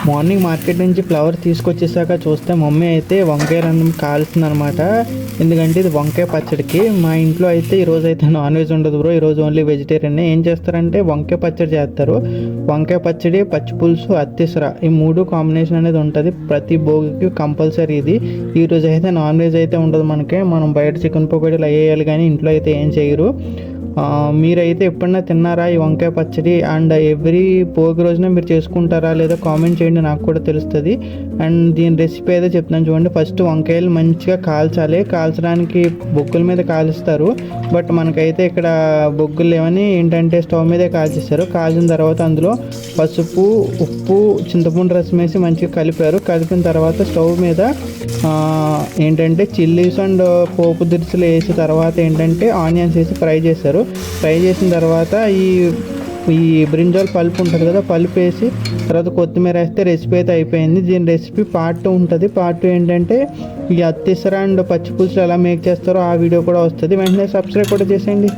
Morning market నుంచి flowers తీసుకొచ్చేసాక చూస్తే mummy అయితే వంకాయ రంగు కాలుస్తుంది అనమాట. ఎందుకంటే ఇది వంకాయ పచ్చడికి. మా ఇంట్లో అయితే ఈరోజు అయితే నాన్ వెజ్ ఉండదు బ్రో, ఈరోజు ఓన్లీ వెజిటేరియన్. ఏం చేస్తారంటే వంకాయ పచ్చడి చేస్తారు. వంకాయ పచ్చడి, పచ్చి పులుసు, అత్తిసర ఈ 3 కాంబినేషన్ అనేది ఉంటుంది ప్రతి భోగికి కంపల్సరీ. ఇది ఈరోజు అయితే నాన్ వెజ్ అయితే ఉండదు మనకి. మనం బయట చికెన్ పకోడీలు వేయాలి కానీ ఇంట్లో అయితే ఏం చేయరు. మీరైతే ఎప్పుడన్నా తిన్నారా ఈ వంకాయ పచ్చడి? అండ్ ఎవ్రీ భోగి రోజున మీరు చేసుకుంటారా లేదా కామెంట్ చేయండి, నాకు కూడా తెలుస్తుంది. అండ్ దీని రెసిపీ అయితే చెప్తాను చూడండి. ఫస్ట్ వంకాయలు మంచిగా కాల్చాలి. కాల్చడానికి బొగ్గుల మీద కాలుస్తారు, బట్ మనకైతే ఇక్కడ బొగ్గులు లేవని ఏంటంటే స్టవ్ మీదే కాల్చేస్తారు. కాల్చిన తర్వాత అందులో పసుపు, ఉప్పు, చింతపండు రసం వేసి మంచిగా కలిపారు. కలిపిన తర్వాత స్టవ్ మీద ఏంటంటే చిల్లీస్ అండ్ పోపు దినుసులు వేసిన తర్వాత ఏంటంటే ఆనియన్స్ వేసి ఫ్రై చేస్తారు. ఫ్రై చేసిన తర్వాత ఈ బ్రింజాల్ పల్పు ఉంటుంది కదా, పల్పు వేసి తర్వాత కొత్తిమీర వేస్తే రెసిపీ అయితే అయిపోయింది. దీని రెసిపీ పార్ట్ 2 ఉంటుంది. పార్ట్ 2 ఏంటంటే ఈ అత్తిసర అండ్ పచ్చి పులుసులు ఎలా మేక్ చేస్తారో ఆ వీడియో కూడా వస్తుంది. వెంటనే సబ్స్క్రైబ్ కూడా చేసేయండి.